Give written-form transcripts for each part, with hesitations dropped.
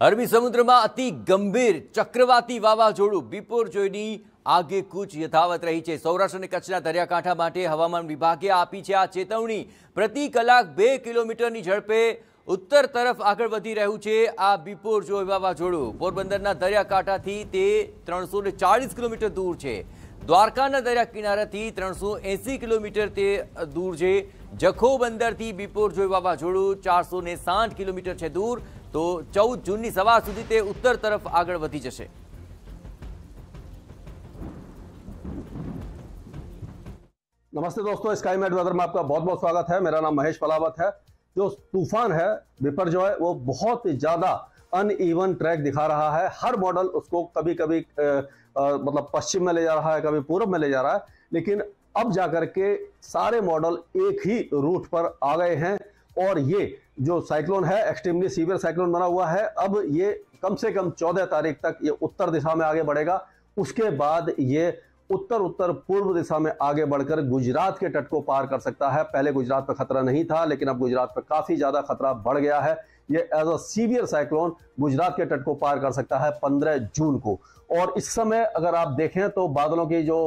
અરબી સમુદ્રમાં અતિ ગંભીર ચક્રવાતી વાવાઝોડું બિપોરજોયની આગેકૂચ યથાવત રહી છે। સૌરાષ્ટ્ર અને કચ્છના દરિયાકાંઠા માટે હવામાન વિભાગે આપી છે આ ચેતવણી। પ્રતિ કલાક 2 કિલોમીટરની ઝડપે ઉત્તર તરફ આગળ વધી રહ્યું છે આ બિપોરજોય વાવાઝોડું। પોરબંદરના દરિયાકાંઠાથી તે 340 કિલોમીટર દૂર છે। દ્વારકાના દરિયા કિનારાથી 380 કિલોમીટર તે દૂર છે। જખો બંદરથી બિપોરજોય વાવાઝોડું 460 કિલોમીટર છે दूर। तो 14 जूनની સવાર સુધી તે ઉત્તર તરફ આગળ વધી જશે। नमस्ते दोस्तों, स्काई मैट वेदर में आपका बहुत बहुत स्वागत है। मेरा नाम महेश पलावत है। जो तूफान है बिपरजॉय वो बहुत ज्यादा अनइवन ट्रैक दिखा रहा है। हर मॉडल उसको कभी कभी मतलब पश्चिम में ले जा रहा है, कभी पूर्व में ले जा रहा है, लेकिन अब जाकर के सारे मॉडल एक ही रूट पर आ गए हैं। और ये जो साइक्लोन है एक्सट्रीमली सीवियर साइक्लोन बना हुआ है। अब ये कम से कम 14 तारीख तक ये उत्तर दिशा में आगे बढ़ेगा। उसके बाद ये उत्तर उत्तर पूर्व दिशा में आगे बढ़कर गुजरात के तट को पार कर सकता है। पहले गुजरात पर खतरा नहीं था, लेकिन अब गुजरात पर काफी ज्यादा खतरा बढ़ गया है। ये as a severe cyclone Gujarat के तट को पार कर सकता है 15 जून को। और इस समय अगर आप देखें तो बादलों की जो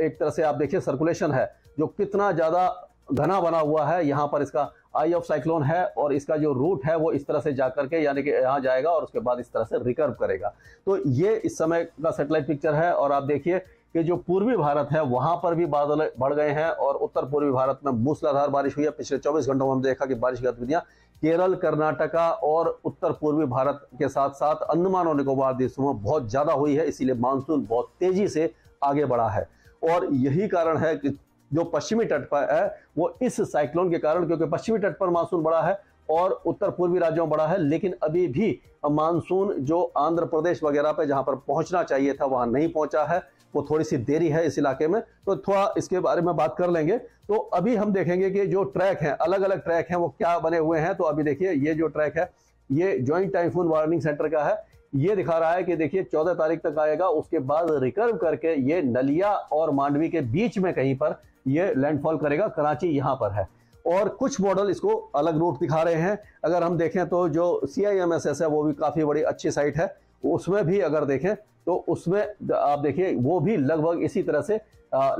एक तरह से आप देखिए सर्कुलेशन है जो कितना ज्यादा घना बना हुआ है। यहाँ पर इसका आई ऑफ साइक्लोन है और इसका जो रूट है वो इस तरह से जाकर के यानी कि यहाँ जाएगा और उसके बाद इस तरह से रिकर्व करेगा। तो ये इस समय का सैटेलाइट पिक्चर है। और आप देखिए कि जो पूर्वी भारत है वहां पर भी बादल बढ़ गए हैं और उत्तर पूर्वी भारत में मूसलाधार बारिश हुई है। पिछले 24 घंटों में हम देखा कि बारिश की गतिविधियां केरल, कर्नाटका और उत्तर पूर्वी भारत के साथ साथ अंडमान और निकोबार द्वीपों में बहुत ज्यादा हुई है। इसीलिए मानसून बहुत तेजी से आगे बढ़ा है। और यही कारण है कि जो पश्चिमी तट पर है वो इस साइक्लोन के कारण, क्योंकि पश्चिमी तट पर मानसून बढ़ा है और उत्तर पूर्वी राज्यों में बढ़ा है, लेकिन अभी भी मानसून जो आंध्र प्रदेश वगैरह पे जहां पर पहुंचना चाहिए था वहां नहीं पहुंचा है। वो थोड़ी सी देरी है इस इलाके में, तो थोड़ा इसके बारे में बात कर लेंगे। तो अभी हम देखेंगे कि जो ट्रैक हैं, अलग अलग ट्रैक हैं, वो क्या बने हुए हैं। तो अभी देखिए ये जो ट्रैक है ये ज्वाइंट टाइफून वार्निंग सेंटर का है। ये दिखा रहा है कि देखिए 14 तारीख तक आएगा, उसके बाद रिकर्व करके ये नलिया और मांडवी के बीच में कहीं पर ये लैंडफॉल करेगा। कराची यहाँ पर है और कुछ मॉडल इसको अलग रूट दिखा रहे हैं। अगर हम देखें तो जो CIMSS है वो भी काफी बड़ी अच्छी साइट है, उसमें भी अगर देखें तो उसमें आप देखिए वो भी लगभग इसी तरह से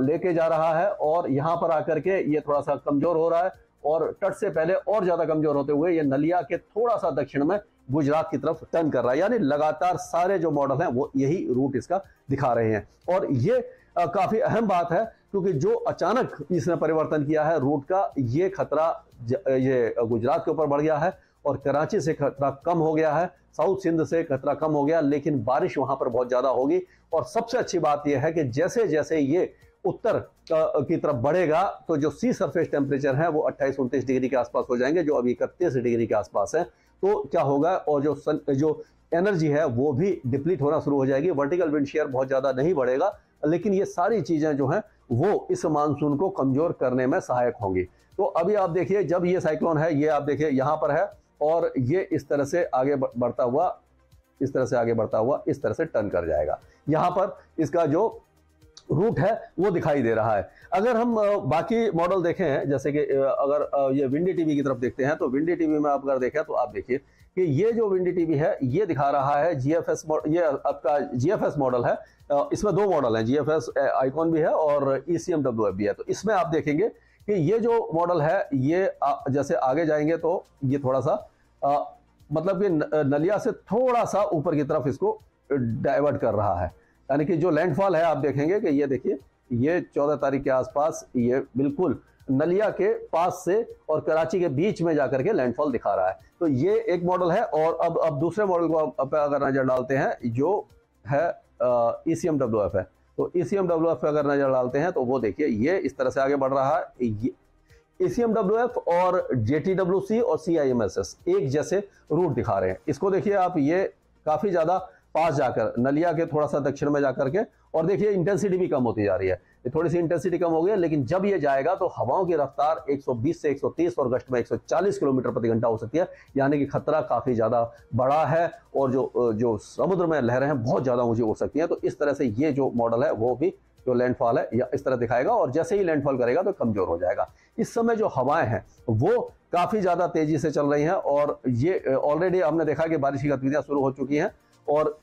लेके जा रहा है। और यहाँ पर आकर के ये थोड़ा सा कमजोर हो रहा है और तट से पहले और ज्यादा कमजोर होते हुए ये नलिया के थोड़ा सा दक्षिण में गुजरात की तरफ टर्न कर रहा है। यानी लगातार सारे जो मॉडल हैं वो यही रूट इसका दिखा रहे हैं। और ये काफी अहम बात है क्योंकि जो अचानक इसने परिवर्तन किया है रूट का, ये खतरा ये गुजरात के ऊपर बढ़ गया है और कराची से खतरा कम हो गया है, साउथ सिंध से खतरा कम हो गया, लेकिन बारिश वहां पर बहुत ज्यादा होगी। और सबसे अच्छी बात यह है कि जैसे जैसे ये उत्तर की तरफ बढ़ेगा तो जो सी सरफेस टेम्परेचर है वो 28-29 डिग्री के आसपास हो जाएंगे, जो अभी 31 डिग्री के आसपास है। तो क्या होगा, और जो एनर्जी है वो भी डिप्लीट होना शुरू हो जाएगी। वर्टिकल विंड शेयर बहुत ज्यादा नहीं बढ़ेगा, लेकिन ये सारी चीजें जो हैं वो इस मानसून को कमजोर करने में सहायक होंगी। तो अभी आप देखिए जब ये साइक्लोन है ये आप देखिए यहाँ पर है और ये इस तरह से आगे बढ़ता हुआ इस तरह से टर्न कर जाएगा। यहाँ पर इसका जो रूट है वो दिखाई दे रहा है। अगर हम बाकी मॉडल देखें, जैसे कि अगर ये विंडी टीवी की तरफ देखते हैं तो विंडी टीवी में आप अगर देखें तो आप देखिए कि ये जो विंडी टीवी है ये दिखा रहा है GFS, ये आपका GFS मॉडल है। इसमें दो मॉडल हैं, GFS आइकॉन भी है और ECMWF भी है। तो इसमें आप देखेंगे कि ये जो मॉडल है ये जैसे आगे जाएंगे तो ये थोड़ा सा मतलब कि नलिया से थोड़ा सा ऊपर की तरफ इसको डाइवर्ट कर रहा है। यानी कि जो लैंडफॉल है आप देखेंगे कि ये देखिए ये 14 तारीख के आसपास ये बिल्कुल नलिया के पास से और कराची के बीच में जाकर के लैंडफॉल दिखा रहा है। तो ये एक मॉडल है। और अब दूसरे मॉडल को अगर नजर डालते हैं जो है ECMWF है। तो ECMWF पे अगर नजर डालते हैं तो वो देखिए ये इस तरह से आगे बढ़ रहा है। ECMWF और JTWC और CIMSS एक जैसे रूट दिखा रहे हैं। इसको देखिए आप, ये काफी ज्यादा पास जाकर नलिया के थोड़ा सा दक्षिण में जाकर के, और देखिए इंटेंसिटी भी कम होती जा रही है। ये थोड़ी सी इंटेंसिटी कम हो गई है, लेकिन जब ये जाएगा तो हवाओं की रफ्तार 120 से 130 और गश्त में 140 किलोमीटर प्रति घंटा हो सकती है। यानी कि खतरा काफी ज्यादा बड़ा है और जो समुद्र में लहरें हैं बहुत ज्यादा ऊंची हो सकती हैं। तो इस तरह से ये जो मॉडल है वो भी जो लैंडफॉल है या इस तरह दिखाएगा, और जैसे ही लैंडफॉल करेगा तो कमजोर हो जाएगा। इस समय जो हवाएं हैं वो काफी ज्यादा तेजी से चल रही हैं, और ये ऑलरेडी हमने देखा कि बारिश की गतिविधियां शुरू हो चुकी हैं, और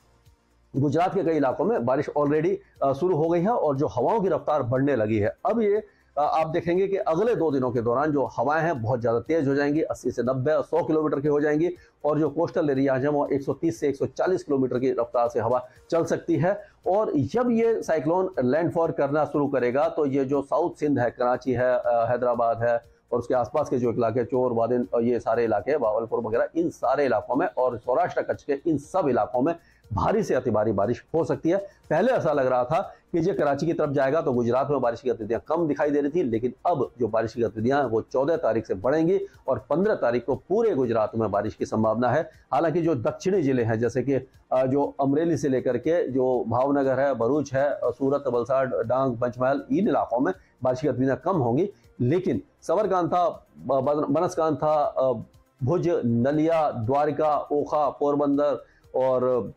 गुजरात के कई इलाकों में बारिश ऑलरेडी शुरू हो गई है, और जो हवाओं की रफ्तार बढ़ने लगी है। अब ये आप देखेंगे कि अगले 2 दिनों के दौरान जो हवाएं हैं बहुत ज़्यादा तेज हो जाएंगी, 80 से 90 और 100 किलोमीटर की हो जाएंगी, और जो कोस्टल एरियाज हैं वो 130 से 140 किलोमीटर की रफ्तार से हवा चल सकती है। और जब ये साइक्लोन लैंडफॉल करना शुरू करेगा तो ये जो साउथ सिंध है, कराची है, हैदराबाद है, और उसके आसपास के जो इलाके, चोर वादिन, ये सारे इलाके, बावलपुर वगैरह, इन सारे इलाकों में, और सौराष्ट्र कच्छ के इन सब इलाकों में भारी से अति भारी बारिश हो सकती है। पहले ऐसा लग रहा था कि ये कराची की तरफ जाएगा तो गुजरात में बारिश की गतिविधियां कम दिखाई दे रही थी, लेकिन अब जो बारिश की गतिविधियां हैं वो 14 तारीख से बढ़ेंगी, और 15 तारीख को पूरे गुजरात में बारिश की संभावना है। हालांकि जो दक्षिणी जिले हैं, जैसे कि जो अमरेली से लेकर के जो भावनगर है, भरूच है, सूरत, वलसाड़, डांग, पंचमहल, इन इलाकों में बारिश की गतिविधियां कम होंगी, लेकिन साबरकांठा, बनासकांठा, भुज, नलिया, द्वारका, ओखा, पोरबंदर और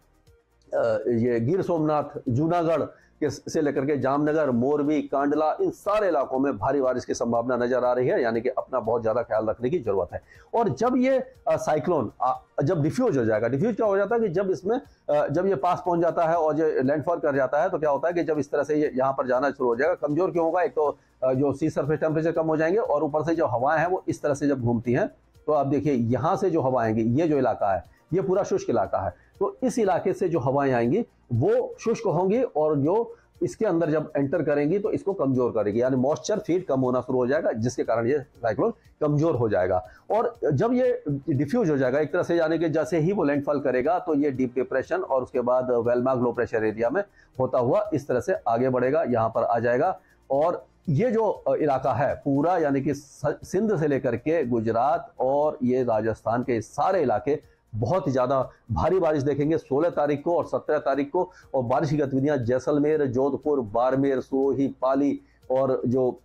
ये गिर सोमनाथ, जूनागढ़ के से लेकर के जामनगर, मोरबी, कांडला, इन सारे इलाकों में भारी बारिश की संभावना नजर आ रही है। यानी कि अपना बहुत ज्यादा ख्याल रखने की जरूरत है। और जब ये साइक्लोन जब डिफ्यूज हो जाएगा, डिफ्यूज क्या हो जाता है कि जब इसमें जब ये पास पहुंच जाता है और ये लैंडफॉल कर जाता है, तो क्या होता है कि जब इस तरह से ये यहाँ पर जाना शुरू हो जाएगा, कमजोर क्यों होगा, एक तो जो सी सरफेस टेम्परेचर कम हो जाएंगे, और ऊपर से जो हवाएं हैं वो इस तरह से जब घूमती हैं, तो आप देखिए यहाँ से जो हवा आएंगी, ये जो इलाका है ये पूरा शुष्क इलाका है, तो इस इलाके से जो हवाएं आएंगी वो शुष्क होंगी, और जो इसके अंदर जब एंटर करेंगी तो इसको कमजोर करेगी, यानी मॉइस्चर फीड कम होना शुरू हो जाएगा, जिसके कारण ये साइक्लोन कमजोर हो जाएगा। और जब ये डिफ्यूज हो जाएगा एक तरह से, यानी कि जैसे ही वो लैंडफॉल करेगा तो ये डीप डिप्रेशन और उसके बाद वेलमार्क लो प्रेशर एरिया में होता हुआ इस तरह से आगे बढ़ेगा, यहाँ पर आ जाएगा। और ये जो इलाका है पूरा, यानी कि सिंध से लेकर के गुजरात और ये राजस्थान के सारे इलाके बहुत ही ज्यादा भारी बारिश देखेंगे 16 तारीख को और 17 तारीख को। और बारिश की गतिविधियां जैसलमेर, जोधपुर, बाड़मेर, सिरोही, पाली और जो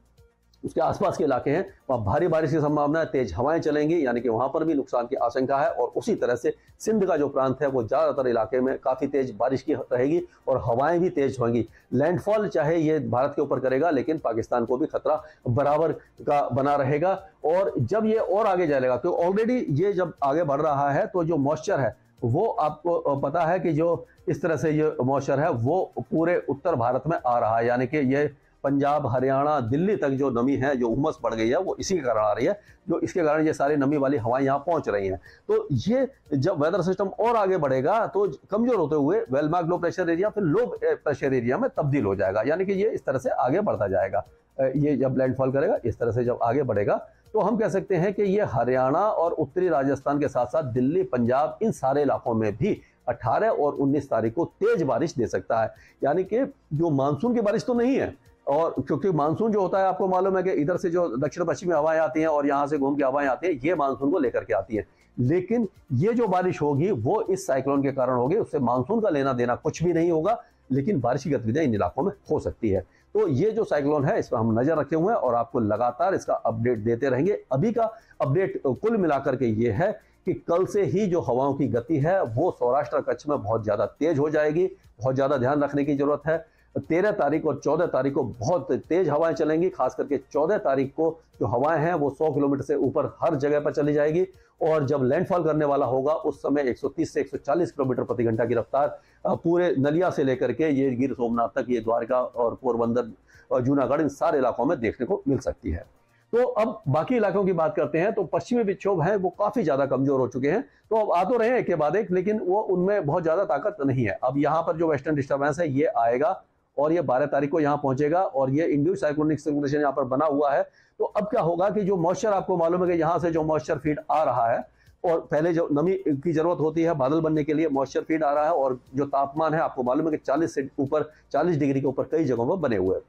उसके आसपास के इलाके हैं वहाँ भारी बारिश की संभावना है, तेज हवाएं चलेंगी, यानी कि वहां पर भी नुकसान की आशंका है। और उसी तरह से सिंध का जो प्रांत है वो ज्यादातर इलाके में काफी तेज बारिश की रहेगी और हवाएं भी तेज होंगी। लैंडफॉल चाहे ये भारत के ऊपर करेगा, लेकिन पाकिस्तान को भी खतरा बराबर का बना रहेगा। और जब ये और आगे जाएगा, तो ऑलरेडी ये जब आगे बढ़ रहा है तो जो मॉइस्चर है वो आपको पता है कि जो इस तरह से ये मॉइस्चर है वो पूरे उत्तर भारत में आ रहा है, यानी कि ये पंजाब, हरियाणा, दिल्ली तक जो नमी है, जो उमस बढ़ गई है, वो इसी के कारण आ रही है, जो इसके कारण ये सारी नमी वाली हवाएं यहाँ पहुंच रही हैं। तो ये जब वेदर सिस्टम और आगे बढ़ेगा तो कमजोर होते हुए वेलमार्क लो प्रेशर एरिया फिर लो प्रेशर एरिया में तब्दील हो जाएगा, यानी कि ये इस तरह से आगे बढ़ता जाएगा। ये जब लैंडफॉल करेगा इस तरह से जब आगे बढ़ेगा तो हम कह सकते हैं कि ये हरियाणा और उत्तरी राजस्थान के साथ साथ दिल्ली, पंजाब, इन सारे इलाकों में भी 18 और 19 तारीख को तेज बारिश दे सकता है। यानी कि जो मानसून की बारिश तो नहीं है, और क्योंकि मानसून जो होता है आपको मालूम है कि इधर से जो दक्षिण पश्चिमी हवाएं आती हैं और यहाँ से घूम के हवाएं आती हैं, ये मानसून को लेकर के आती है। लेकिन ये जो बारिश होगी वो इस साइक्लोन के कारण होगी, उससे मानसून का लेना देना कुछ भी नहीं होगा, लेकिन बारिश की गतिविधियां इन इलाकों में हो सकती है। तो ये जो साइक्लोन है इस पर हम नजर रखे हुए हैं और आपको लगातार इसका अपडेट देते रहेंगे। अभी का अपडेट कुल मिलाकर के ये है कि कल से ही जो हवाओं की गति है वो सौराष्ट्र कच्छ में बहुत ज्यादा तेज हो जाएगी, बहुत ज्यादा ध्यान रखने की जरूरत है। 13 तारीख और 14 तारीख को बहुत तेज हवाएं चलेंगी, खास करके 14 तारीख को जो हवाएं हैं वो 100 किलोमीटर से ऊपर हर जगह पर चली जाएगी। और जब लैंडफॉल करने वाला होगा उस समय 130 से 140 किलोमीटर प्रति घंटा की रफ्तार पूरे नलिया से लेकर के ये गिर सोमनाथ तक, ये द्वारका और पोरबंदर और जूनागढ़, इन सारे इलाकों में देखने को मिल सकती है। तो अब बाकी इलाकों की बात करते हैं। तो पश्चिमी विक्षोभ है वो काफी ज्यादा कमजोर हो चुके हैं, तो अब आ तो रहे हैं एक के बाद एक, लेकिन वो उनमें बहुत ज्यादा ताकत नहीं है। अब यहाँ पर जो वेस्टर्न डिस्टर्बेंस है ये आएगा और ये 12 तारीख को यहाँ पहुंचेगा और ये इंड्यूस साइक्लोनिक सर्कुलेशन यहाँ पर बना हुआ है। तो अब क्या होगा कि जो मॉइस्चर, आपको मालूम है कि यहाँ से जो मॉइस्चर फीड आ रहा है, और पहले जो नमी की जरूरत होती है बादल बनने के लिए, मॉइस्चर फीड आ रहा है, और जो तापमान है आपको मालूम है कि 40 से ऊपर 40 डिग्री के ऊपर कई जगहों पर बने हुए हैं।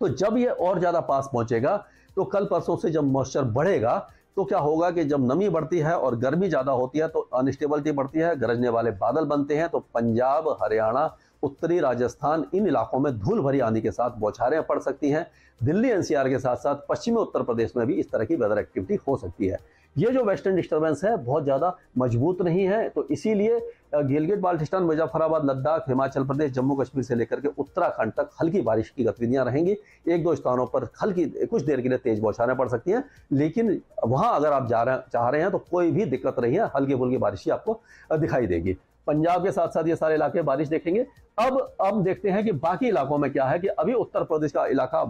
तो जब ये और ज्यादा पास पहुंचेगा तो कल परसों से जब मॉइस्चर बढ़ेगा तो क्या होगा कि जब नमी बढ़ती है और गर्मी ज्यादा होती है तो अनस्टेबिलिटी बढ़ती है, गरजने वाले बादल बनते हैं। तो पंजाब, हरियाणा, उत्तरी राजस्थान, इन इलाकों में धूल भरी आंधी के साथ बौछारें पड़ सकती हैं। दिल्ली एनसीआर के साथ साथ पश्चिमी उत्तर प्रदेश में भी इस तरह की वेदर एक्टिविटी हो सकती है। ये जो वेस्टर्न डिस्टर्बेंस है बहुत ज़्यादा मजबूत नहीं है, तो इसीलिए गिलगित बाल्टिस्तान, मुजफ्फराबाद, लद्दाख, हिमाचल प्रदेश, जम्मू कश्मीर से लेकर के उत्तराखंड तक हल्की बारिश की गतिविधियां रहेंगी। एक दो स्थानों पर हल्की कुछ देर के लिए तेज बौछारें पड़ सकती हैं, लेकिन वहां अगर आप चाह रहे हैं तो कोई भी दिक्कत नहीं है, हल्की फुल्की बारिश ही आपको दिखाई देगी। पंजाब के साथ साथ ये सारे इलाके बारिश देखेंगे। अब देखते हैं कि बाकी इलाकों में क्या है कि अभी उत्तर प्रदेश का इलाका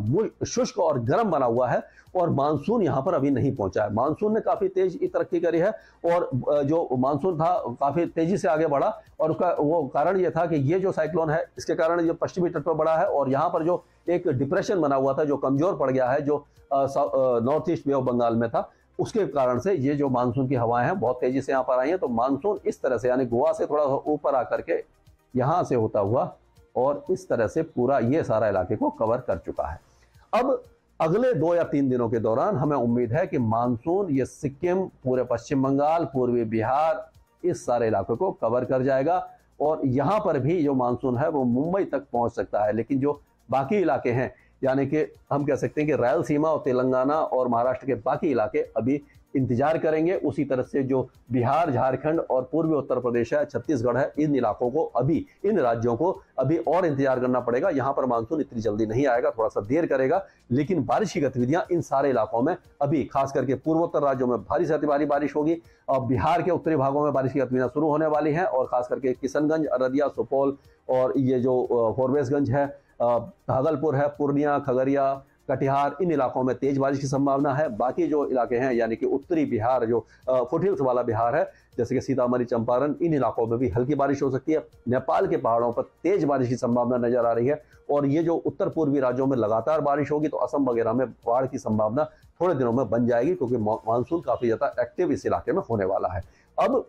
शुष्क और गर्म बना हुआ है और मानसून यहां पर अभी नहीं पहुंचा है। मानसून ने काफी तेज तरक्की करी है और जो मानसून था काफी तेजी से आगे बढ़ा, और उसका वो कारण ये था कि ये जो साइक्लोन है इसके कारण जो पश्चिमी तट पर बढ़ा है और यहाँ पर जो एक डिप्रेशन बना हुआ था जो कमजोर पड़ गया है, जो north east bay of Bengal में था, उसके कारण से ये जो मानसून की हवाएं हैं बहुत तेजी से यहाँ पर आई हैं। तो मानसून इस तरह से यानी गोवा से थोड़ा ऊपर आकर के यहाँ से होता हुआ और इस तरह से पूरा ये सारा इलाके को कवर कर चुका है। अब अगले 2 या 3 दिनों के दौरान हमें उम्मीद है कि मानसून ये सिक्किम, पूरे पश्चिम बंगाल, पूर्वी बिहार, इस सारे इलाके को कवर कर जाएगा और यहाँ पर भी जो मानसून है वो मुंबई तक पहुँच सकता है। लेकिन जो बाकी इलाके हैं यानी कि हम कह सकते हैं कि रायलसीमा और तेलंगाना और महाराष्ट्र के बाकी इलाके अभी इंतजार करेंगे। उसी तरह से जो बिहार, झारखंड और पूर्वी उत्तर प्रदेश है, छत्तीसगढ़ है, इन इलाकों को अभी, इन राज्यों को अभी और इंतजार करना पड़ेगा। यहाँ पर मानसून इतनी जल्दी नहीं आएगा, थोड़ा सा देर करेगा, लेकिन बारिश की गतिविधियां इन सारे इलाकों में अभी, खास करके पूर्वोत्तर राज्यों में भारी से अति भारी बारिश होगी और बिहार के उत्तरी भागों में बारिश की गतिविधियां शुरू होने वाली हैं और खास करके किशनगंज, अररिया, सुपौल और ये जो फॉरबिसगंज है, भागलपुर है, पूर्णिया, खगड़िया, कटिहार, इन इलाकों में तेज बारिश की संभावना है। बाकी जो इलाके हैं यानी कि उत्तरी बिहार, जो फुटहिल्स वाला बिहार है, जैसे कि सीतामढ़ी, चंपारण, इन इलाकों में भी हल्की बारिश हो सकती है। नेपाल के पहाड़ों पर तेज बारिश की संभावना नजर आ रही है और ये जो उत्तर पूर्वी राज्यों में लगातार बारिश होगी तो असम वगैरह में बाढ़ की संभावना थोड़े दिनों में बन जाएगी, क्योंकि मानसून काफी ज्यादा एक्टिव इस इलाके में होने वाला है। अब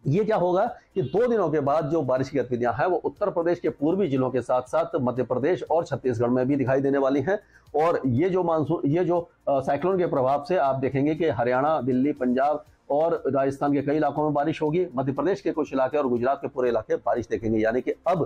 ये क्या होगा कि 2 दिनों के बाद जो बारिश की गतिविधियां हैं वो उत्तर प्रदेश के पूर्वी जिलों के साथ साथ मध्य प्रदेश और छत्तीसगढ़ में भी दिखाई देने वाली हैं और ये जो मानसून, ये जो साइक्लोन के प्रभाव से आप देखेंगे कि हरियाणा, दिल्ली, पंजाब और राजस्थान के कई इलाकों में बारिश होगी। मध्य प्रदेश के कुछ इलाके और गुजरात के पूरे इलाके बारिश देखेंगे, यानी कि अब